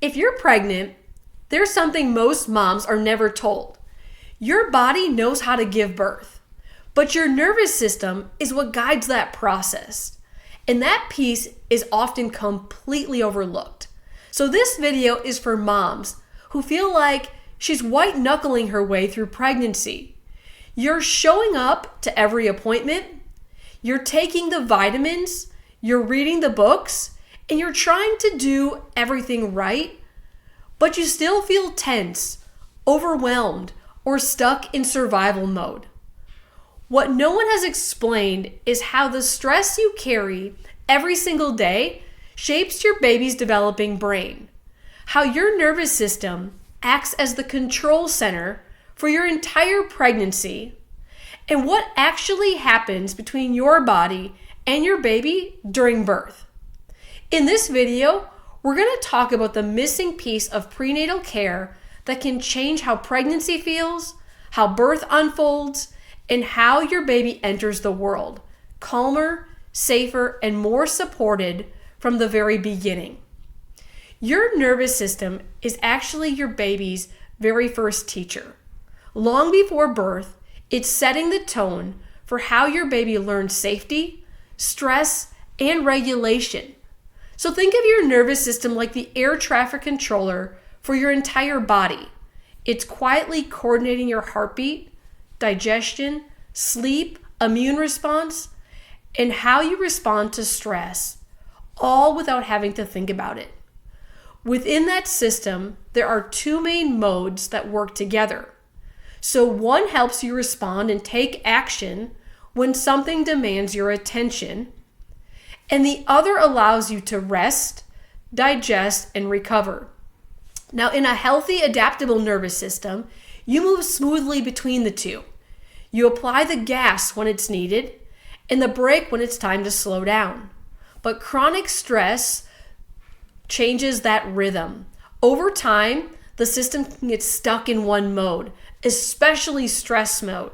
If you're pregnant, there's something most moms are never told. Your body knows how to give birth, but your nervous system is what guides that process. And that piece is often completely overlooked. So this video is for moms who feel like she's white knuckling her way through pregnancy. You're showing up to every appointment, you're taking the vitamins, you're reading the books, and you're trying to do everything right, but you still feel tense, overwhelmed, or stuck in survival mode. What no one has explained is how the stress you carry every single day shapes your baby's developing brain, how your nervous system acts as the control center for your entire pregnancy, and what actually happens between your body and your baby during birth. In this video, we're going to talk about the missing piece of prenatal care that can change how pregnancy feels, how birth unfolds, and how your baby enters the world, calmer, safer, and more supported from the very beginning. Your nervous system is actually your baby's very first teacher. Long before birth, it's setting the tone for how your baby learns safety, stress, and regulation. So think of your nervous system like the air traffic controller for your entire body. It's quietly coordinating your heartbeat, digestion, sleep, immune response, and how you respond to stress, all without having to think about it. Within that system, there are two main modes that work together. So one helps you respond and take action when something demands your attention, and the other allows you to rest, digest, and recover. Now, in a healthy, adaptable nervous system, you move smoothly between the two. You apply the gas when it's needed and the brake when it's time to slow down. But chronic stress changes that rhythm. Over time, the system can get stuck in one mode, especially stress mode,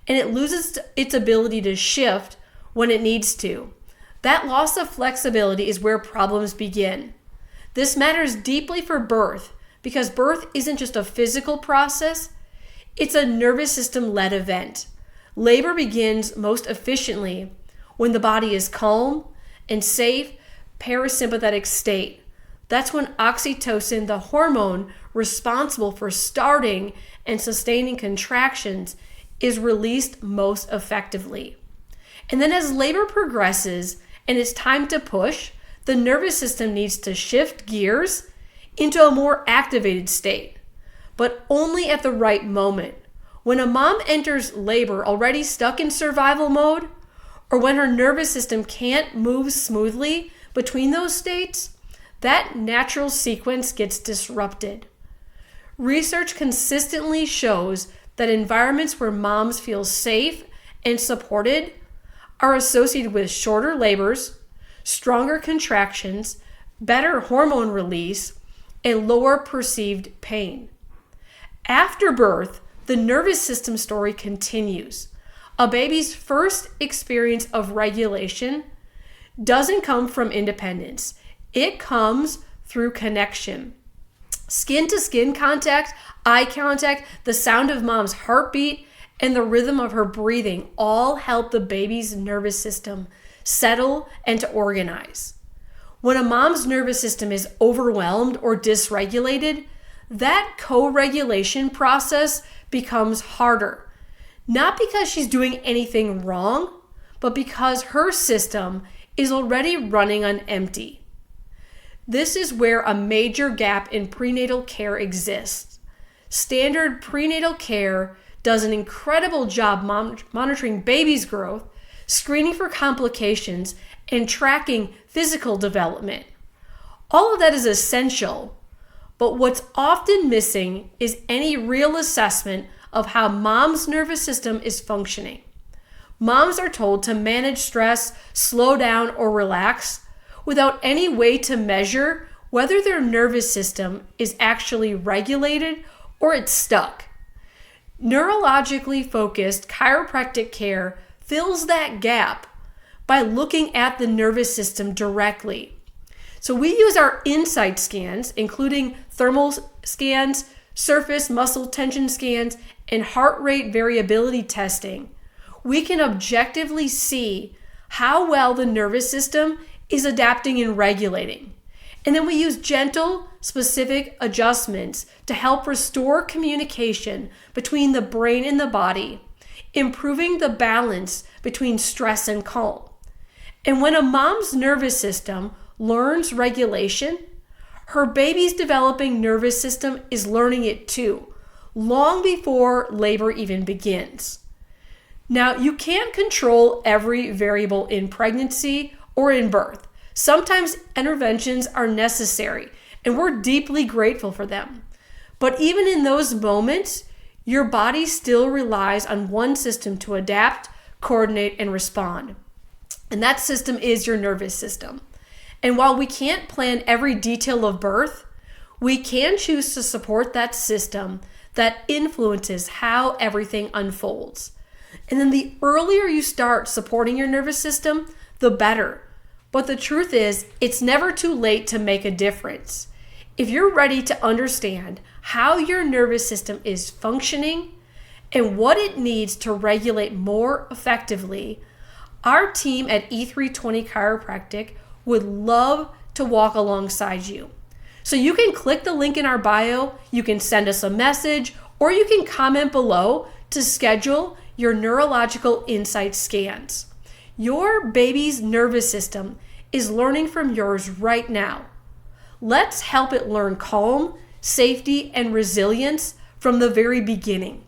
and it loses its ability to shift when it needs to. That loss of flexibility is where problems begin. This matters deeply for birth because birth isn't just a physical process, it's a nervous system-led event. Labor begins most efficiently when the body is calm and safe, parasympathetic state. That's when oxytocin, the hormone responsible for starting and sustaining contractions, is released most effectively. And then as labor progresses and it's time to push, the nervous system needs to shift gears into a more activated state, but only at the right moment. When a mom enters labor already stuck in survival mode, or when her nervous system can't move smoothly between those states, that natural sequence gets disrupted. Research consistently shows that environments where moms feel safe and supported are associated with shorter labors, stronger contractions, better hormone release, and lower perceived pain. After birth, the nervous system story continues. A baby's first experience of regulation doesn't come from independence. It comes through connection. Skin-to-skin contact, eye contact, the sound of mom's heartbeat, and the rhythm of her breathing all help the baby's nervous system settle and to organize. When a mom's nervous system is overwhelmed or dysregulated, that co-regulation process becomes harder. Not because she's doing anything wrong, but because her system is already running on empty. This is where a major gap in prenatal care exists. Standard prenatal care does an incredible job monitoring baby's growth, screening for complications, and tracking physical development. All of that is essential, but what's often missing is any real assessment of how mom's nervous system is functioning. Moms are told to manage stress, slow down, or relax without any way to measure whether their nervous system is actually regulated or it's stuck. Neurologically focused chiropractic care fills that gap by looking at the nervous system directly. So we use our insight scans, including thermal scans, surface muscle tension scans, and heart rate variability testing. We can objectively see how well the nervous system is adapting and regulating. And then we use gentle, specific adjustments to help restore communication between the brain and the body, improving the balance between stress and calm. And when a mom's nervous system learns regulation, her baby's developing nervous system is learning it too, long before labor even begins. Now, you can't control every variable in pregnancy or in birth. Sometimes interventions are necessary, and we're deeply grateful for them. But even in those moments, your body still relies on one system to adapt, coordinate, and respond. And that system is your nervous system. And while we can't plan every detail of birth, we can choose to support that system that influences how everything unfolds. And then the earlier you start supporting your nervous system, the better. But the truth is, it's never too late to make a difference. If you're ready to understand how your nervous system is functioning and what it needs to regulate more effectively, our team at E320 Chiropractic would love to walk alongside you. So you can click the link in our bio, you can send us a message, or you can comment below to schedule your neurological insight scans. Your baby's nervous system is learning from yours right now. Let's help it learn calm, safety, and resilience from the very beginning.